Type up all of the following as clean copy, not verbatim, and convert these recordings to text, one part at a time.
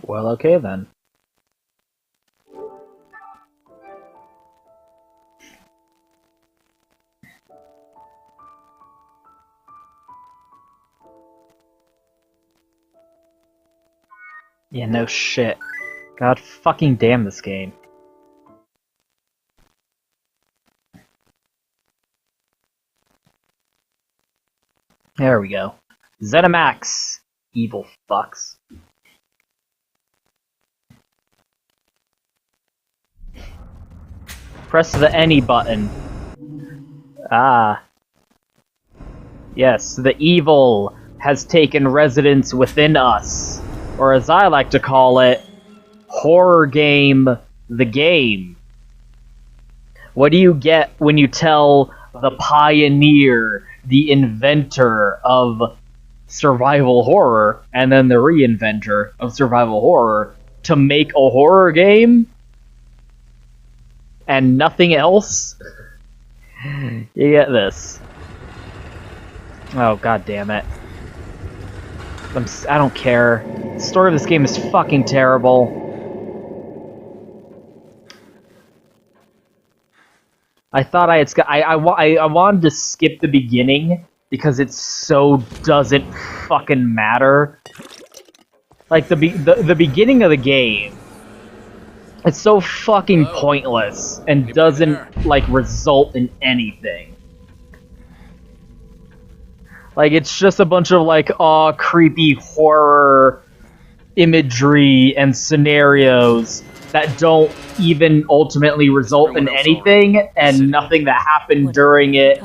Well, okay then. Yeah, no shit. God fucking damn this game. There we go. ZeniMax! Evil fucks. Press the any button. Ah. Yes, the evil has taken residence within us. Or as I like to call it, horror game the game. What do you get when you tell the pioneer, the inventor of survival horror, and then the reinventor of survival horror, to make a horror game? And nothing else? You get this. Oh, god damn it. I don't care. The story of this game is fucking terrible. I thought I had I wanted to skip the beginning because it so doesn't fucking matter. Like the beginning of the game, it's so fucking pointless and doesn't like result in anything. Like, it's just a bunch of, like, creepy horror imagery and scenarios that don't even ultimately result in anything, and nothing that happened during it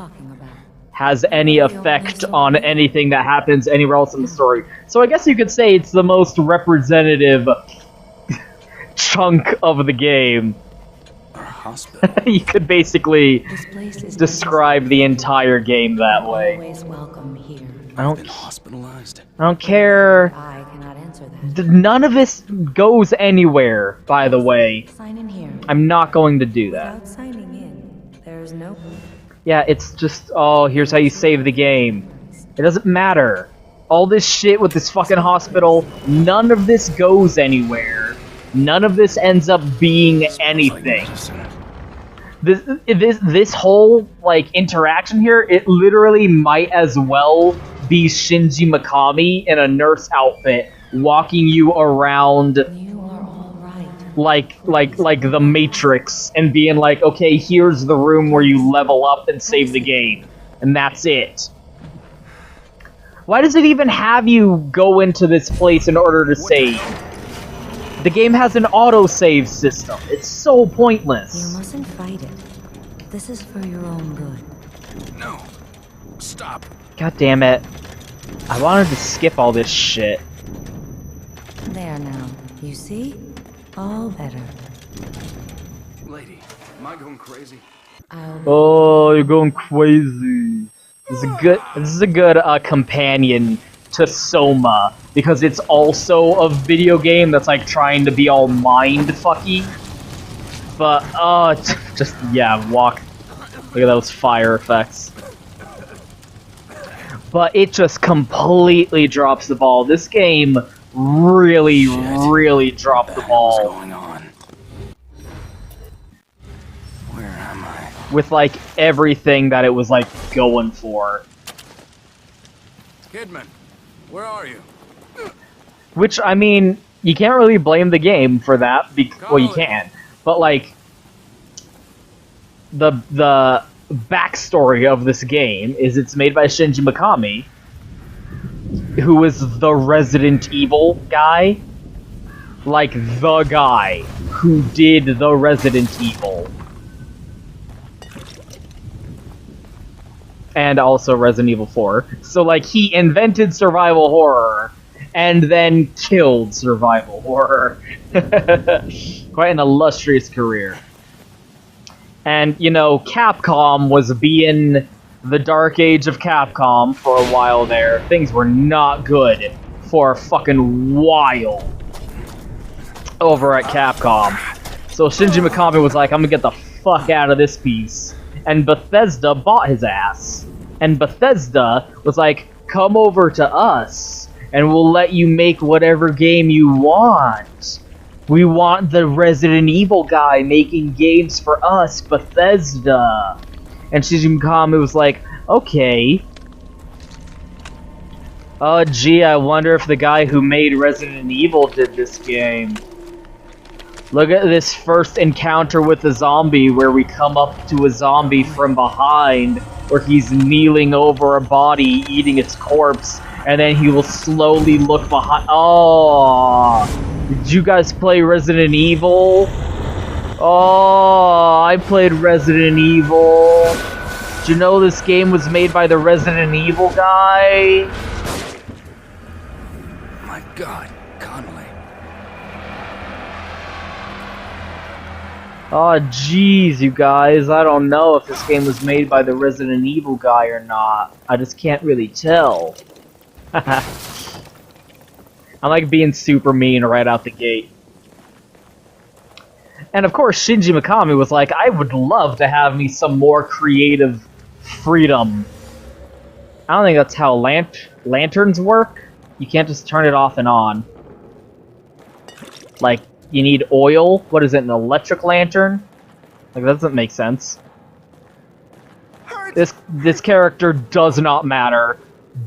has any effect on anything that happens anywhere else in the story. So I guess you could say it's the most representative chunk of the game. You could basically describe the entire game that way. I don't care. None of this goes anywhere, by the way. I'm not going to do that. Yeah, it's just, oh, here's how you save the game. It doesn't matter. All this shit with this fucking hospital, none of this goes anywhere. None of this ends up being anything. This whole, like, interaction here, it literally might as well be Shinji Mikami in a nurse outfit, walking you around like the Matrix, and being like, okay, here's the room where you level up and save the game. And that's it. Why does it even have you go into this place in order to save? The game has an autosave system. It's so pointless. You mustn't fight it. This is for your own good. No. Stop. God damn it. I wanted to skip all this shit. There now. You see? All better. Lady, am I going crazy? Oh, you're going crazy. This is a good companion to Soma, because it's also a video game that's like trying to be all mind-fucky. But, just, yeah, walk. Look at those fire effects. But it just completely drops the ball. This game really, really dropped the ball. What's going on? Where am I? With, like, everything that it was, like, going for. Kidman, where are you? Which, I mean, you can't really blame the game for that. Well, you can. But, like, the backstory of this game is it's made by Shinji Mikami, who is the Resident Evil guy. Like, the guy who did the Resident Evil. And also Resident Evil 4. So, like, he invented survival horror, and then killed survival horror. Quite an illustrious career. And, you know, Capcom was being the dark age of Capcom for a while there. Things were not good for a fucking while over at Capcom. So Shinji Mikami was like, I'm gonna get the fuck out of this piece. And Bethesda bought his ass. And Bethesda was like, come over to us, and we'll let you make whatever game you want. We want the Resident Evil guy making games for us, Bethesda. And Shinji Mikami was like, okay. Oh gee, I wonder if the guy who made Resident Evil did this game. Look at this first encounter with a zombie where we come up to a zombie from behind, where he's kneeling over a body, eating its corpse, and then he will slowly look behind. Oh, did you guys play Resident Evil? Oh, I played Resident Evil. Did you know this game was made by the Resident Evil guy? My God, Connolly. Oh, jeez, you guys. I don't know if this game was made by the Resident Evil guy or not. I just can't really tell. I like being super mean right out the gate. And of course, Shinji Mikami was like, I would love to have me some more creative freedom. I don't think that's how lanterns work. You can't just turn it off and on. Like, you need oil? What is it, an electric lantern? Like, that doesn't make sense. This character does not matter.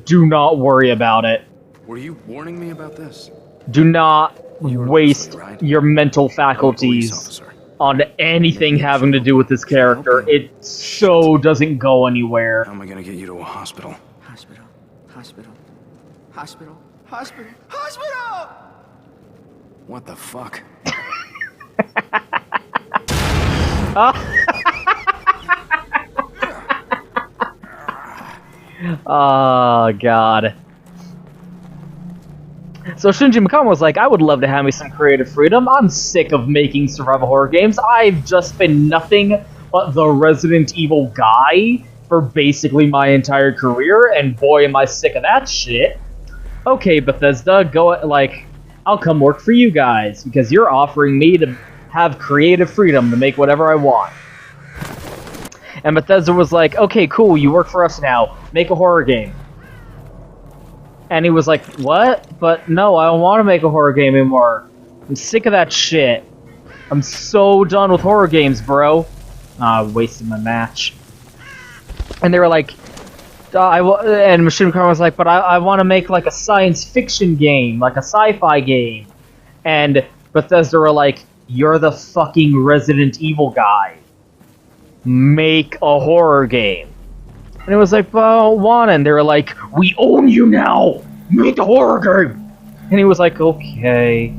Do not worry about it. Were you warning me about this? Do not waste Leslie, right? your mental I'm a police faculties officer. on anything having to do with this character. It so doesn't go anywhere. How am I gonna get you to a hospital? Hospital. Hospital. Hospital. Hospital. Hospital! What the fuck? Oh, God. So Shinji Mikami was like, I would love to have me some creative freedom. I'm sick of making survival horror games. I've just been nothing but the Resident Evil guy for basically my entire career, and boy am I sick of that shit. Okay, Bethesda, go, like, I'll come work for you guys, because you're offering me to have creative freedom to make whatever I want. And Bethesda was like, okay, cool, you work for us now. Make a horror game. And he was like, what? But no, I don't want to make a horror game anymore. I'm sick of that shit. I'm so done with horror games, bro. Ah, I wasted my match. And they were like, and Machine Car was like, but I want to make like a science fiction game, like a sci-fi game. And Bethesda were like, you're the fucking Resident Evil guy. Make a horror game. And it was like, well, one, and they were like, we own you now! Make a horror game! And he was like, okay.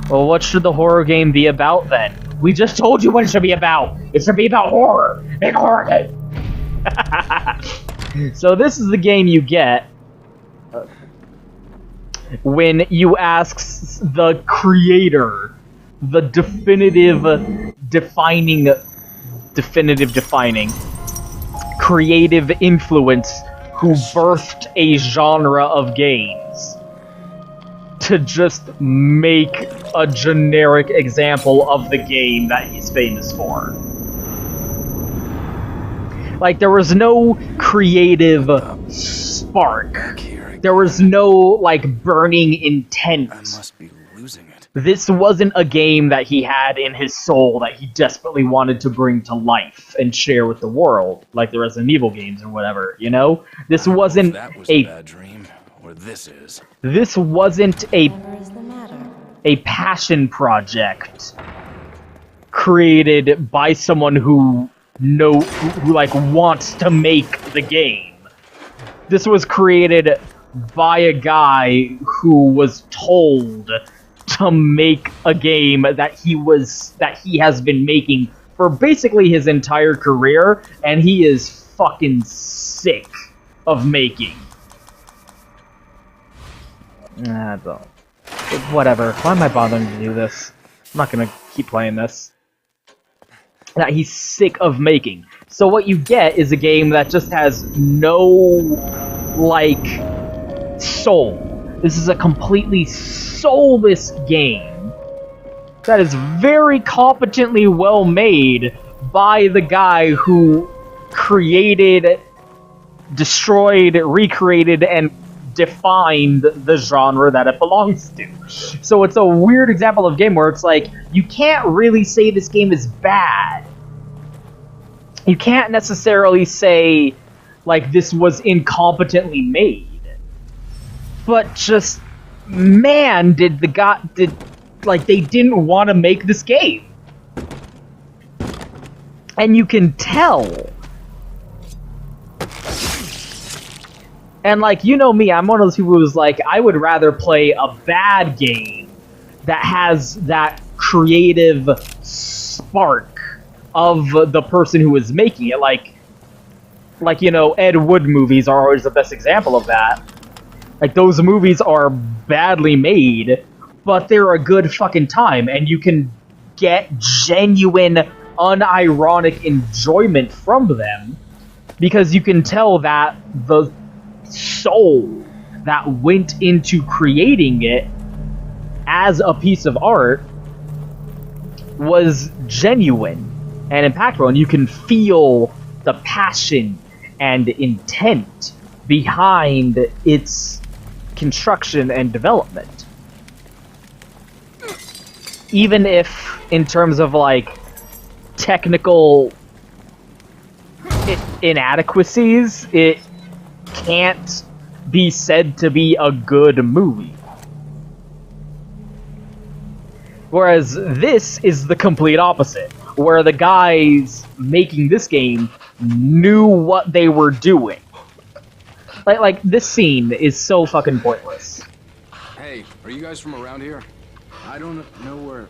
Well, what should the horror game be about then? We just told you what it should be about! It should be about horror! Make a horror game! So this is the game you get when you ask the creator, the definitive defining, creative influence who birthed a genre of games, to just make a generic example of the game that he's famous for. Like, there was no creative spark. There was no, like, burning intent. I must be losing it. This wasn't a game that he had in his soul that he desperately wanted to bring to life and share with the world, like the Resident Evil games or whatever, you know? This wasn't That was a bad dream, or this is. This wasn't Whatever is the matter? a passion project created by someone who like wants to make the game. This was created by a guy who was told to make a game that he has been making for basically his entire career, and he is fucking sick of making. Whatever. Why am I bothering to do this? I'm not gonna keep playing this. That he's sick of making. So what you get is a game that just has no, like, soul. This is a completely soulless game that is very competently well made by the guy who created, destroyed, recreated, and defined the genre that it belongs to. So it's a weird example of a game where it's like, you can't really say this game is bad. You can't necessarily say, like, this was incompetently made. But just, man, they didn't want to make this game. And you can tell. And, like, you know me, I'm one of those people who's like, I would rather play a bad game that has that creative spark of the person who is making it. Like, you know, Ed Wood movies are always the best example of that. Like, those movies are badly made, but they're a good fucking time, and you can get genuine, unironic enjoyment from them, because you can tell that the soul that went into creating it as a piece of art was genuine and impactful, and you can feel the passion and intent behind its construction and development. Even if, in terms of, like, technical inadequacies, it can't be said to be a good movie. Whereas this is the complete opposite, where the guys making this game knew what they were doing. Like this scene is so fucking pointless. Hey, are you guys from around here? I don't know where.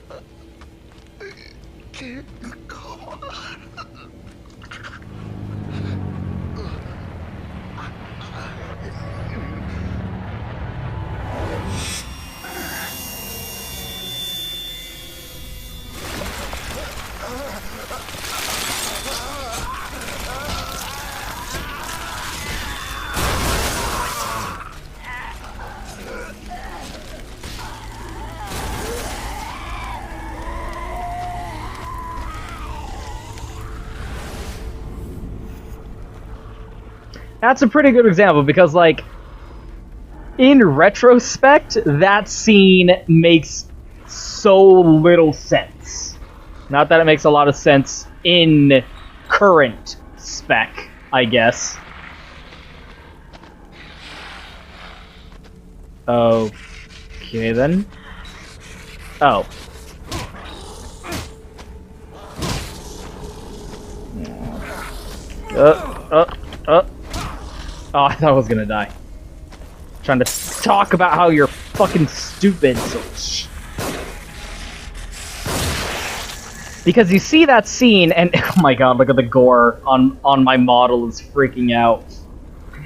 Can't go. That's a pretty good example, because, like, in retrospect, that scene makes so little sense. Not that it makes a lot of sense in current spec, I guess. Okay, then. Oh. Oh, I thought I was gonna die. Trying to talk about how you're fucking stupid, so because you see that scene, and oh my god, look at the gore on my model is freaking out.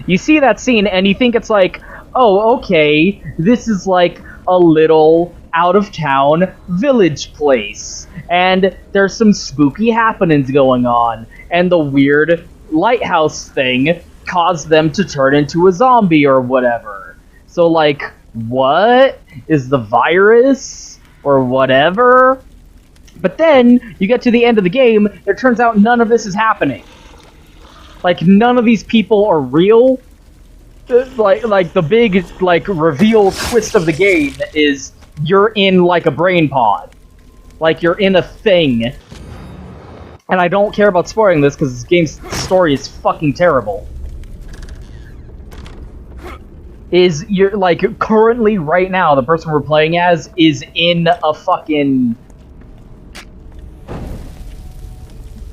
You see that scene, and you think it's like, oh, okay, this is like a little out-of-town village place, and there's some spooky happenings going on, and the weird lighthouse thing caused them to turn into a zombie or whatever. So, like, what is the virus or whatever? But then you get to the end of the game, it turns out none of this is happening. Like, none of these people are real. Like the big, like, reveal twist of the game is you're in, like, a brain pod. Like, you're in a thing. And I don't care about spoiling this because this game's story is fucking terrible. Is you're like currently right now the person we're playing as is in a fucking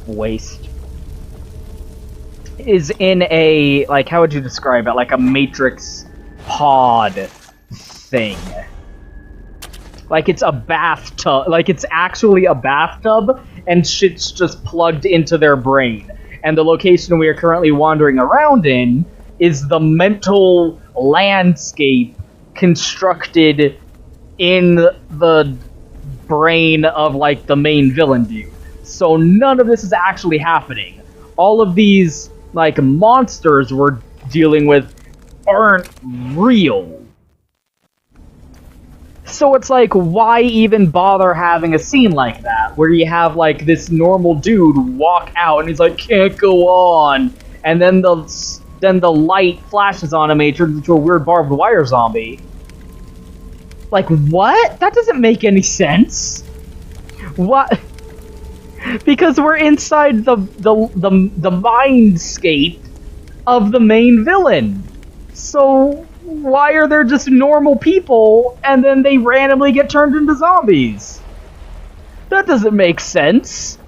waste. Is in a, like, how would you describe it? Like a Matrix pod thing. Like it's a bathtub, like it's actually a bathtub and shit's just plugged into their brain. And the location we are currently wandering around in is the mental landscape constructed in the brain of, like, the main villain dude. So none of this is actually happening. All of these, like, monsters we're dealing with aren't real. So it's like, why even bother having a scene like that, where you have, like, this normal dude walk out and he's like, can't go on, and then the then the light flashes on him and he turns into a weird barbed wire zombie. Like, what? That doesn't make any sense. What? Because we're inside the mindscape of the main villain. So why are there just normal people and then they randomly get turned into zombies? That doesn't make sense.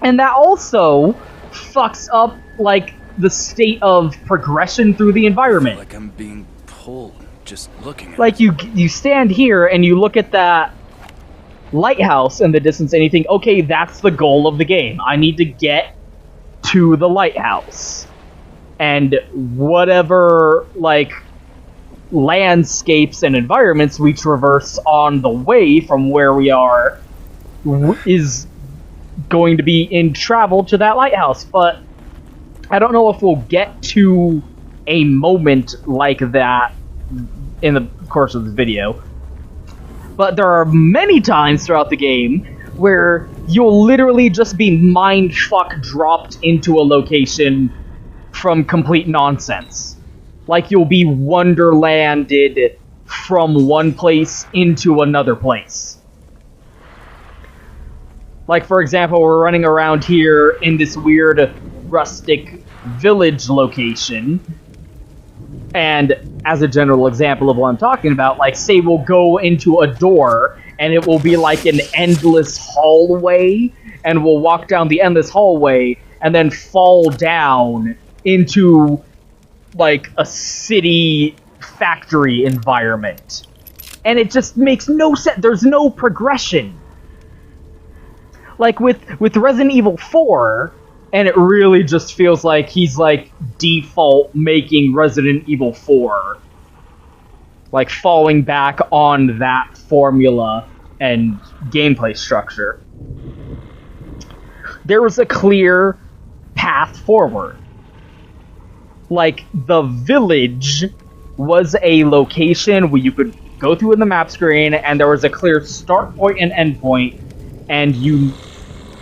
And that also fucks up, like, the state of progression through the environment. Like I'm being pulled just looking at Like, you stand here and you look at that lighthouse in the distance and you think, okay, that's the goal of the game. I need to get to the lighthouse. And whatever, like, landscapes and environments we traverse on the way from where we are is going to be in travel to that lighthouse. But I don't know if we'll get to a moment like that in the course of this video. But there are many times throughout the game where you'll literally just be mindfuck dropped into a location from complete nonsense. Like you'll be wonderlanded from one place into another place. Like, for example, we're running around here in this weird rustic village location. And as a general example of what I'm talking about, like, say we'll go into a door and it will be like an endless hallway, and we'll walk down the endless hallway and then fall down into, like, a city factory environment. And it just makes no sense. There's no progression. Like, with Resident Evil 4, and it really just feels like he's, like, default making Resident Evil 4. Like, falling back on that formula and gameplay structure. There was a clear path forward. Like, the village was a location where you could go through in the map screen, and there was a clear start point and end point, and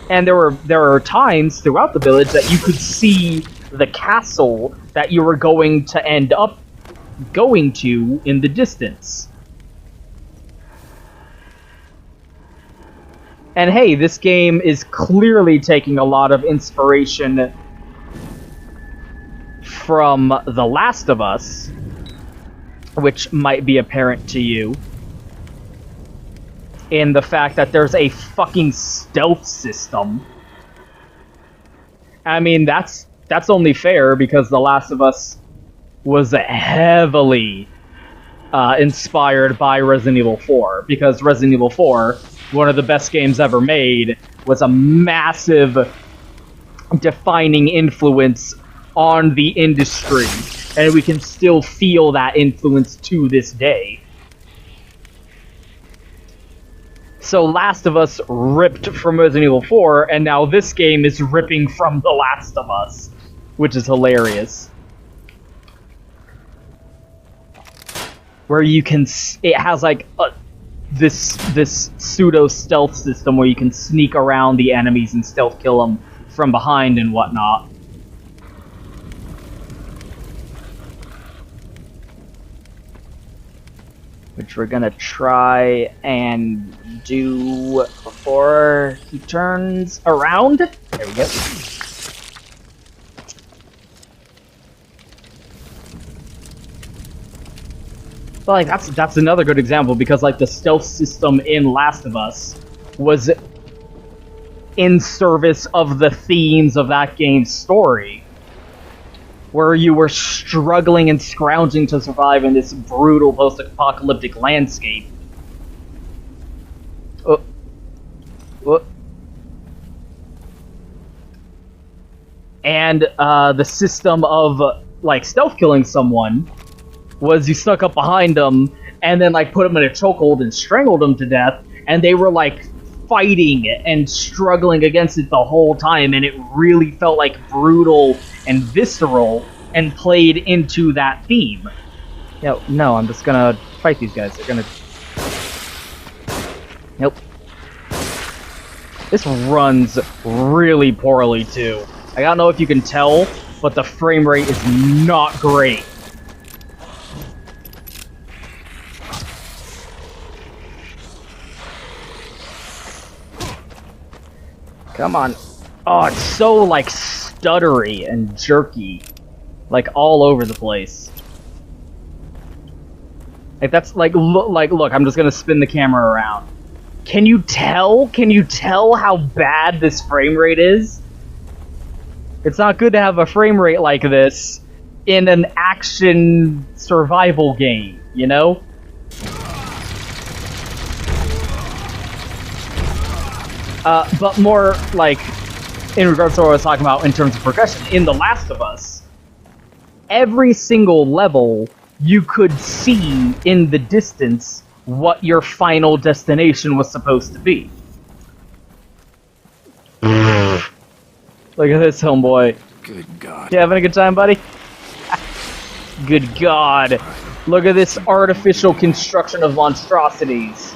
there were times throughout the village that you could see the castle that you were going to end up going to in the distance. And hey, this game is clearly taking a lot of inspiration from The Last of Us, which might be apparent to you, in the fact that there's a fucking stealth system. I mean, that's only fair because The Last of Us was heavily inspired by Resident Evil 4, because Resident Evil 4, one of the best games ever made, was a massive defining influence on the industry, and we can still feel that influence to this day. So Last of Us ripped from Resident Evil 4, and now this game is ripping from The Last of Us, which is hilarious. Where you can, it has like this pseudo stealth system where you can sneak around the enemies and stealth kill them from behind and whatnot. Which we're gonna try and do before he turns around. There we go. But like that's another good example, because like the stealth system in Last of Us was in service of the themes of that game's story, where you were struggling and scrounging to survive in this brutal post-apocalyptic landscape. And the system of like stealth killing someone was you snuck up behind them and then like put them in a chokehold and strangled them to death, and they were like fighting and struggling against it the whole time, and it really felt like brutal and visceral and played into that theme. No, I'm just gonna fight these guys. They're gonna... Nope. This runs really poorly too. I don't know if you can tell, but the frame rate is not great. Come on. Oh, it's so, like, stuttery and jerky. Like, all over the place. Like, that's, like, look, I'm just gonna spin the camera around. Can you tell? Can you tell how bad this frame rate is? It's not good to have a frame rate like this in an action survival game, you know? But more, like, in regards to what I was talking about in terms of progression, in The Last of Us, every single level, you could see in the distance what your final destination was supposed to be. Look at this, homeboy. Good God. You having a good time, buddy? Good God. Look at this artificial construction of monstrosities.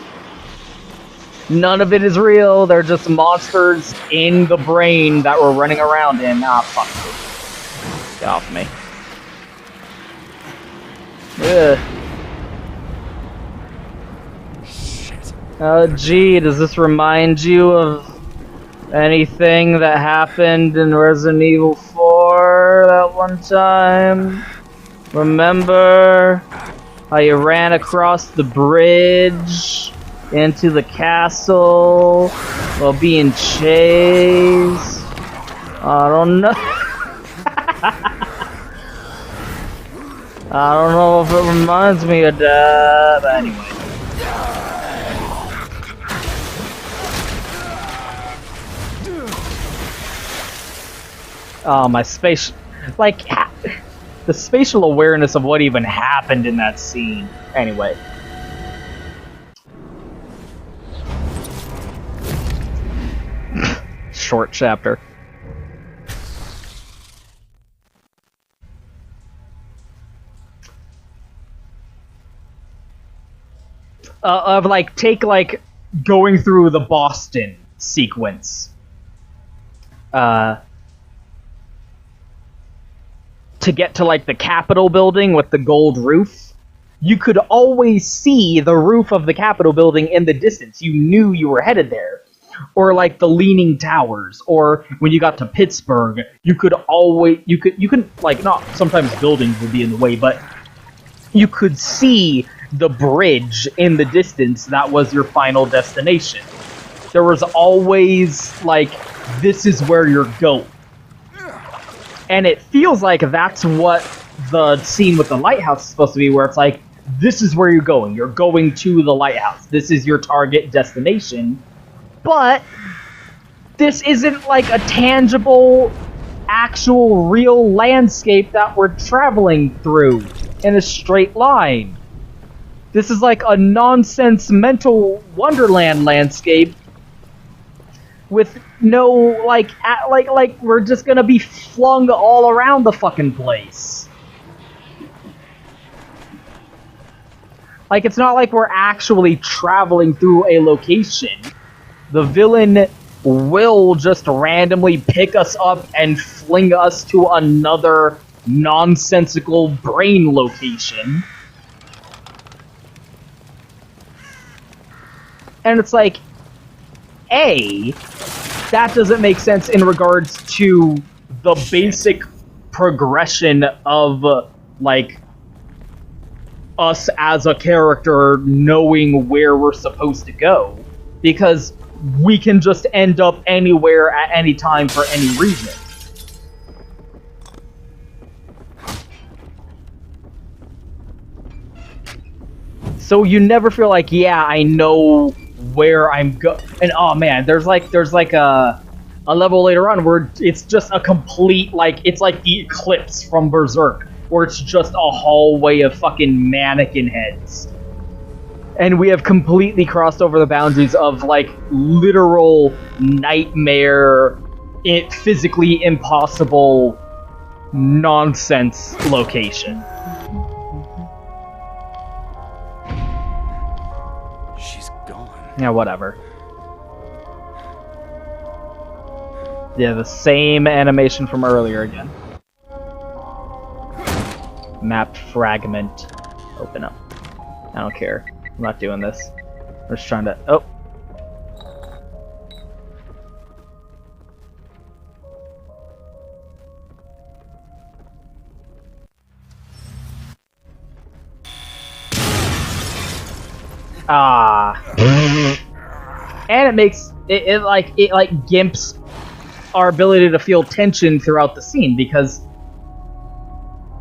None of it is real, they're just monsters in the brain that we're running around in. Ah, fuck you. Get off me. Ugh. Shit. Oh, gee, does this remind you of anything that happened in Resident Evil 4 that one time? Remember how you ran across the bridge into the castle while being chased? I don't know. I don't know if it reminds me of that, but anyway. Oh, my space... Like, the spatial awareness of what even happened in that scene. Anyway. Short chapter. Take, going through the Boston sequence. To get to, the Capitol building with the gold roof, you could always see the roof of the Capitol building in the distance. You knew you were headed there. Or, the Leaning Towers. Or, when you got to Pittsburgh, you could always... You could, not... Sometimes buildings would be in the way, but you could see the bridge in the distance that was your final destination. There was always, this is where you're going. And it feels like that's what the scene with the lighthouse is supposed to be, where it's like, this is where you're going. You're going to the lighthouse. This is your target destination. But this isn't, a tangible, actual, real landscape that we're traveling through in a straight line. This is a nonsense mental wonderland landscape with no, we're just gonna be flung all around the fucking place. It's not like we're actually traveling through a location. The villain will just randomly pick us up and fling us to another nonsensical brain location. And it's A, that doesn't make sense in regards to the basic progression of, us as a character knowing where we're supposed to go. Because we can just end up anywhere at any time for any reason. So you never feel yeah, I know where I'm and oh man, there's a level later on where it's just a complete it's like the Eclipse from Berserk, where it's just a hallway of fucking mannequin heads. And we have completely crossed over the boundaries of literal nightmare, physically impossible nonsense location. Yeah, whatever. Yeah, the same animation from earlier again. Map fragment. Open up. I don't care. I'm not doing this. I'm just trying to... Oh! Ah. And it makes... It gimps our ability to feel tension throughout the scene, because...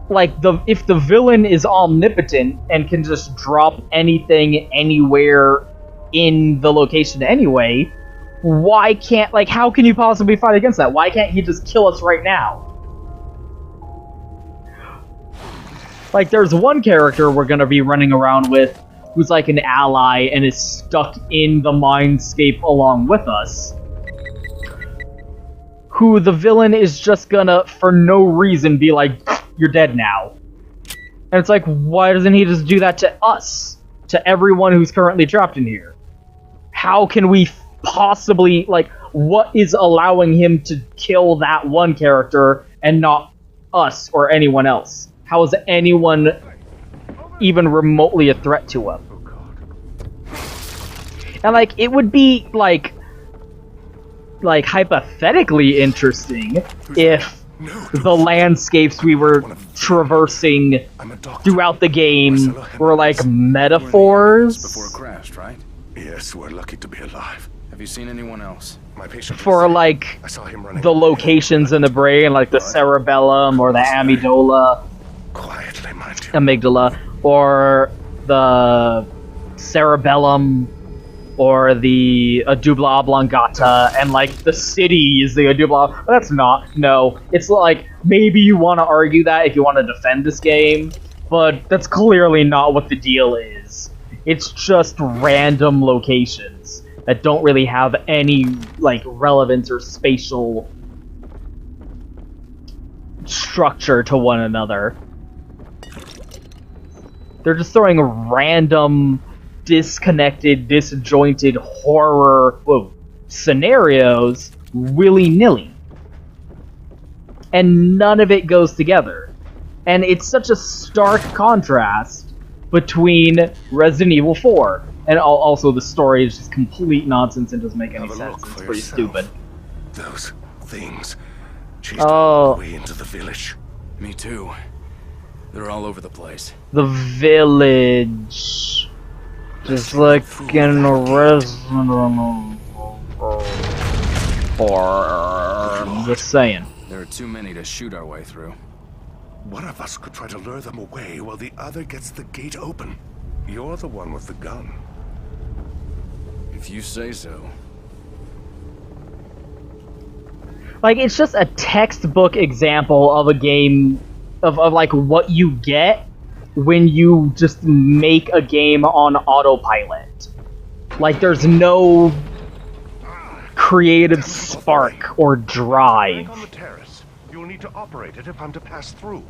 Like, if the villain is omnipotent and can just drop anything anywhere in the location anyway, why can't, like, how can you possibly fight against that? Why can't he just kill us right now? Like, there's one character we're gonna be running around with who's like an ally and is stuck in the mindscape along with us, who the villain is just gonna, for no reason, be like, you're dead now. And it's like, why doesn't he just do that to us? To everyone who's currently trapped in here? How can we possibly, like, what is allowing him to kill that one character and not us or anyone else? How is anyone even remotely a threat to him? And, like, it would be, like hypothetically interesting if the landscapes we were traversing throughout the game were like metaphors before it crashed, right? Yes, we're lucky to be alive. Have you seen anyone else? My patient for like I saw him running the locations in the brain, like the cerebellum or the amygdala, quietly, mind you. amygdala, or the cerebellum, or the medulla oblongata, and like the city is the medulla. That's not. No, it's like maybe you want to argue that if you want to defend this game, but that's clearly not what the deal is. It's just random locations that don't really have any like relevance or spatial structure to one another. They're just throwing random, disconnected, disjointed horror scenarios willy-nilly. And none of it goes together. And it's such a stark contrast between Resident Evil 4. And also the story is just complete nonsense and doesn't make any sense. It's pretty stupid. Those things chased all the way into the village. Me too. They're all over the place. The village. Just like in Resident Evil 4. Just saying. There are too many to shoot our way through. One of us could try to lure them away while the other gets the gate open. You're the one with the gun. If you say so. Like, it's just a textbook example of a game of like what you get when you just make a game on autopilot. Like, there's no creative spark or drive. On the terrace. You'll need to operate it if I'm to pass through.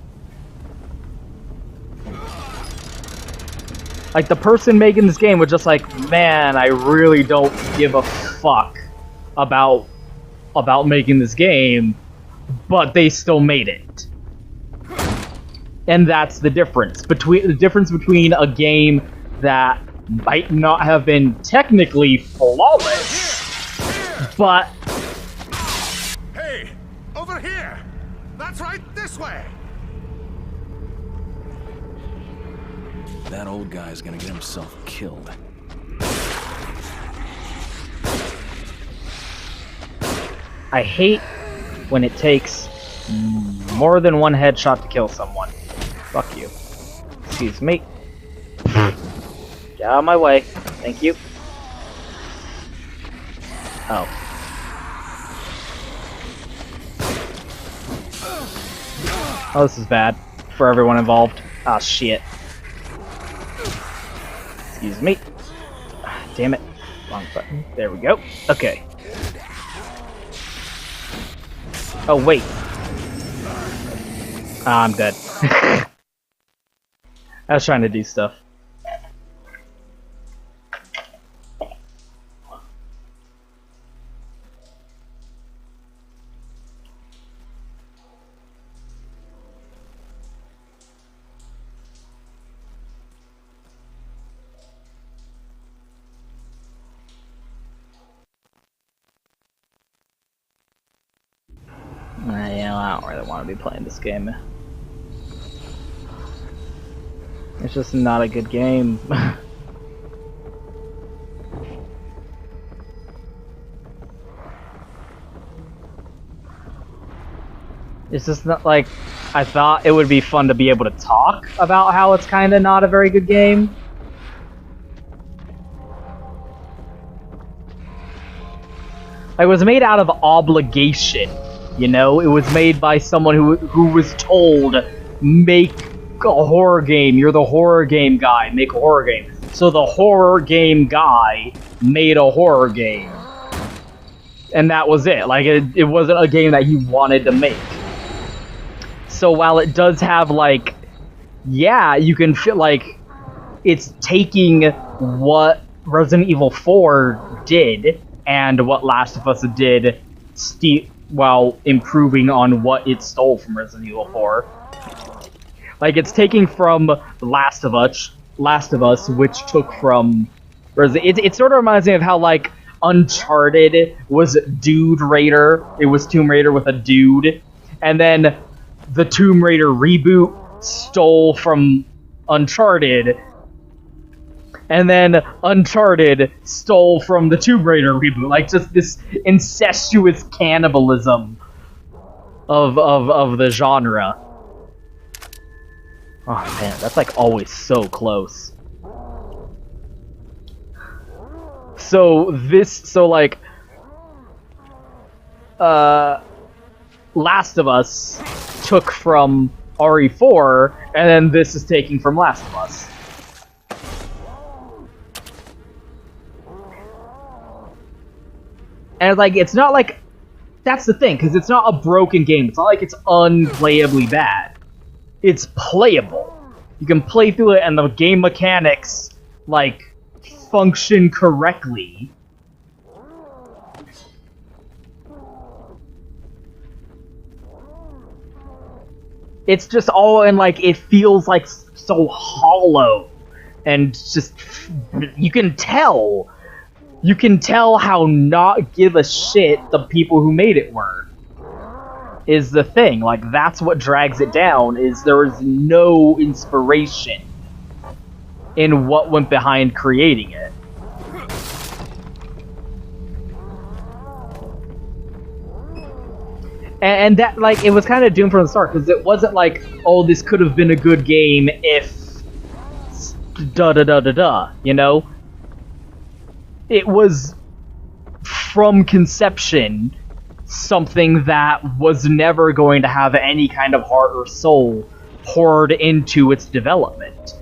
Like, the person making this game was just like, man, I really don't give a fuck about making this game, but they still made it. And that's the difference between a game that might not have been technically flawless, but Hey, over here. That's right, this way. That old guy's gonna get himself killed. I hate when it takes more than one headshot to kill someone. Fuck you. Excuse me. Get out of my way. Thank you. Oh. Oh, this is bad for everyone involved. Ah, shit. Excuse me. Damn it. Wrong button. There we go. Okay. Oh, wait. I'm dead. I was trying to do stuff. I don't really want to be playing this game. It's just not a good game. It's just not like, I thought it would be fun to be able to talk about how it's kind of not a very good game. It was made out of obligation, you know? It was made by someone who was told, make a horror game, you're the horror game guy, make a horror game. So the horror game guy made a horror game. And that was it. Like, it wasn't a game that he wanted to make. So while it does have, like, yeah, you can feel like it's taking what Resident Evil 4 did and what Last of Us did while improving on what it stole from Resident Evil 4. Like, it's taking from Last of Us, which took from it sort of reminds me of how, like, Uncharted was Dude Raider. It was Tomb Raider with a dude. And then the Tomb Raider reboot stole from Uncharted. And then Uncharted stole from the Tomb Raider reboot. Like, just this incestuous cannibalism of the genre. Oh man, that's like always so close. So like Last of Us took from RE4, and then this is taking from Last of Us. And like, it's not like, that's the thing, because it's not a broken game. It's not like it's unplayably bad. It's playable. You can play through it, and the game mechanics, like, function correctly. It's just all in, like, it feels like so hollow. And just, you can tell how not give a shit the people who made it were. Is the thing. Like, that's what drags it down, is there is no inspiration in what went behind creating it. And that, like, it was kind of doomed from the start, because it wasn't like, oh, this could have been a good game if da-da-da-da-da, you know? It was, from conception, something that was never going to have any kind of heart or soul poured into its development.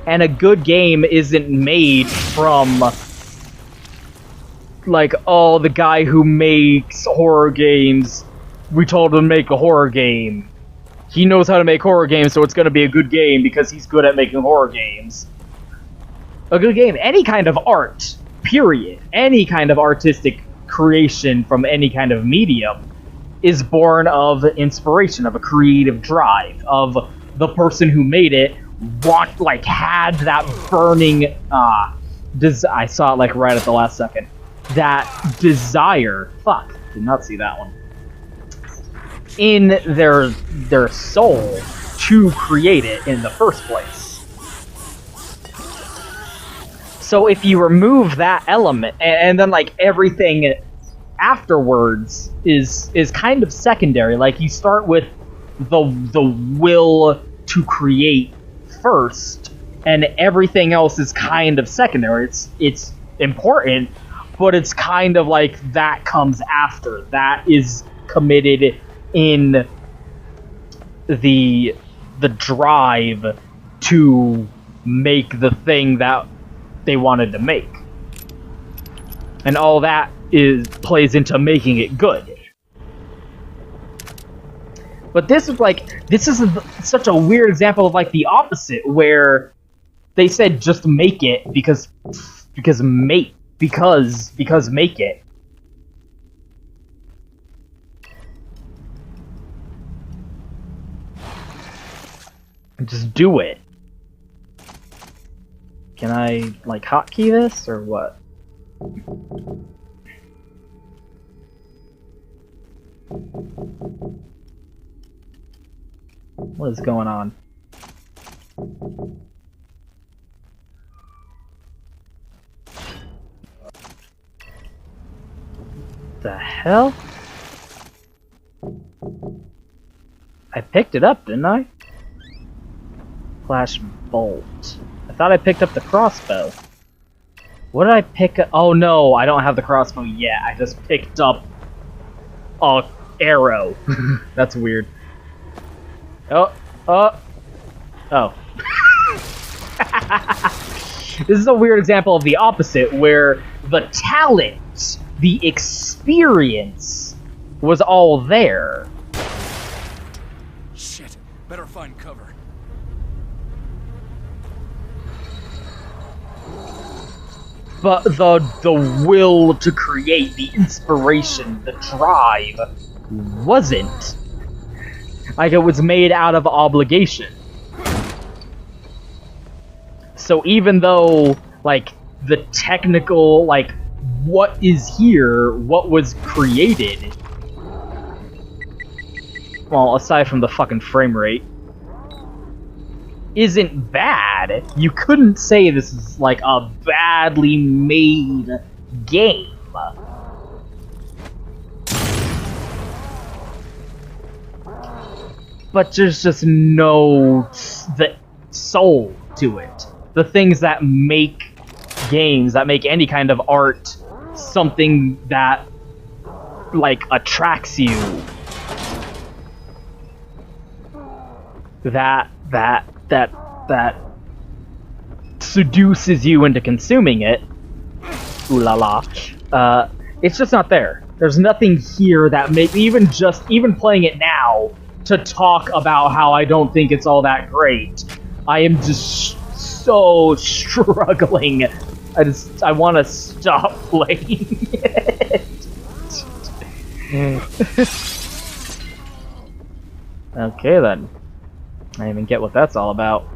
And a good game isn't made from, like, oh, the guy who makes horror games, we told him to make a horror game. He knows how to make horror games, so it's gonna be a good game because he's good at making horror games. A good game, any kind of art, period, any kind of artistic creation from any kind of medium is born of inspiration, of a creative drive, of the person who made it had that burning, I saw it like right at the last second, that desire, did not see that one, in their soul to create it in the first place. So if you remove that element, and then like everything afterwards is kind of secondary. Like, you start with the will to create first, and everything else is kind of secondary. It's important, but it's kind of like that comes after. That is committed in the drive to make the thing that they wanted to make. And all that plays into making it good. But this is such a weird example of like the opposite, where they said just make it because make it. Just do it. Can I, like, hotkey this, or what? What is going on? The hell? I picked it up, didn't I? Flash bolt. I thought I picked up the crossbow. What did I pick up? Oh no, I don't have the crossbow yet. I just picked up a arrow. That's weird. Oh. This is a weird example of the opposite, where the talent, the experience, was all there. Shit. Better find cover. But the will to create, the inspiration, the drive, wasn't. Like, it was made out of obligation. So even though, like, the technical, like, what is here, what was created, well, aside from the fucking frame rate, isn't bad. You couldn't say this is, like, a badly made game. But there's just no the soul to it. The things that make games, that make any kind of art, something that, like, attracts you. That seduces you into consuming it. Ooh la la. It's just not there. There's nothing here that makes even playing it now to talk about how I don't think it's all that great. I am just so struggling. I want to stop playing it. Okay then. I don't even get what that's all about.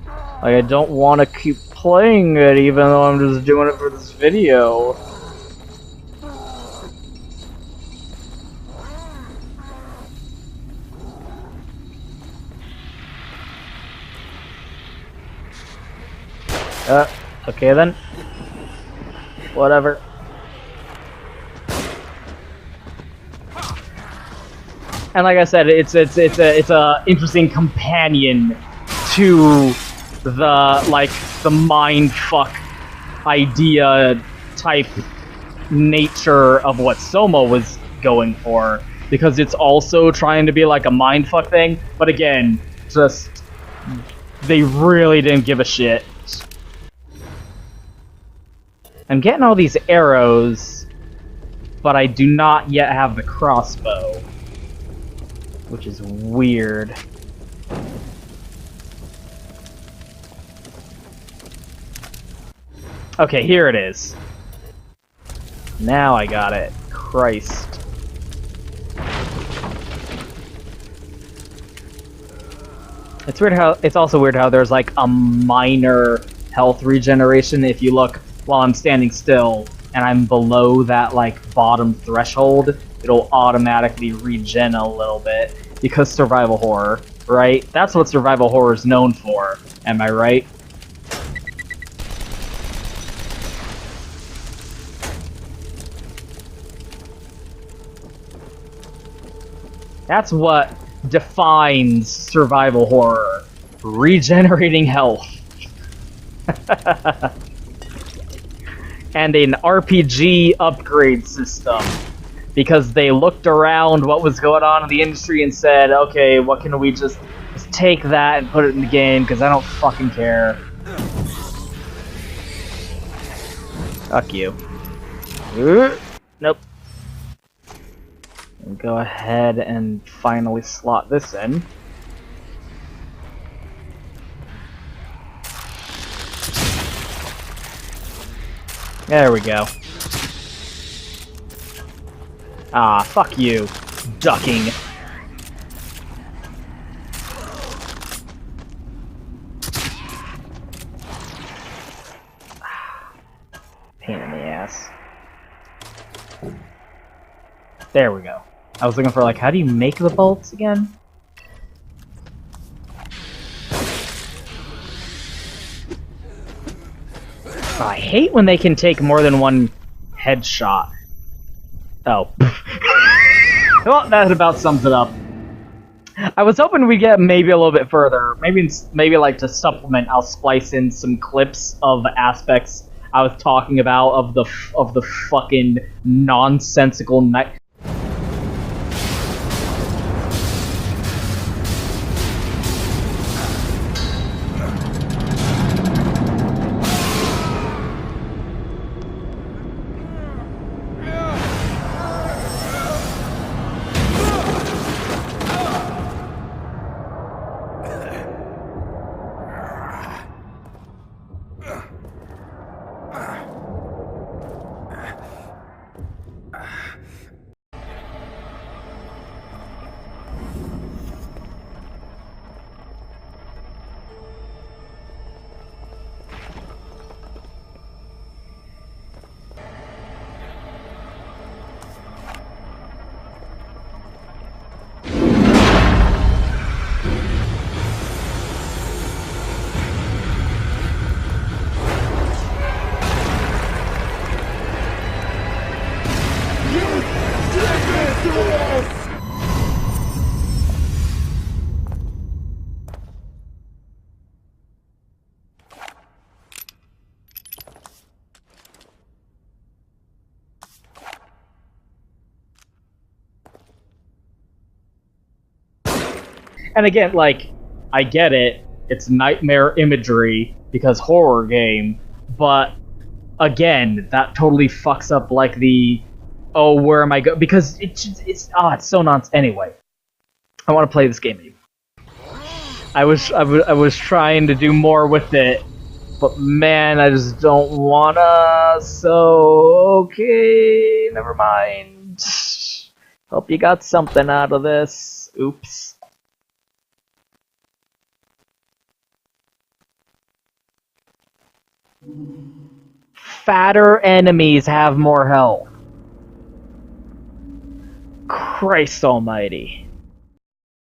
Like, I don't want to keep playing it even though I'm just doing it for this video. Okay then. Whatever. And like I said, it's a interesting companion to the mindfuck idea type nature of what Soma was going for, because it's also trying to be like a mindfuck thing, but again, just they really didn't give a shit. I'm getting all these arrows, but I do not yet have the crossbow, which is weird. Okay, here it is. Now I got it. Christ. It's weird how it's also weird how there's like a minor health regeneration if you look while I'm standing still and I'm below that like bottom threshold, it'll automatically regen a little bit because survival horror, right? That's what survival horror is known for. Am I right? That's what defines survival horror. Regenerating health. And an RPG upgrade system. Because they looked around what was going on in the industry and said, okay, what can we just take that and put it in the game, because I don't fucking care. Fuck you. Nope. Go ahead and finally slot this in. There we go. Ah, fuck you. Ducking. Pain in the ass. There we go. I was looking for, like, how do you make the bolts again? Oh, I hate when they can take more than one headshot. Oh. Well, that about sums it up. I was hoping we'd get maybe a little bit further. Maybe like to supplement, I'll splice in some clips of aspects I was talking about of the fucking nonsensical night. And again, like, I get it. It's nightmare imagery because horror game, but again, that totally fucks up like the oh, where am I go? Because it's so nonsense. Anyway, I want to play this game anymore. I was trying to do more with it, but man, I just don't wanna. So okay, never mind. Hope you got something out of this. Oops. Fatter enemies have more health. Christ almighty.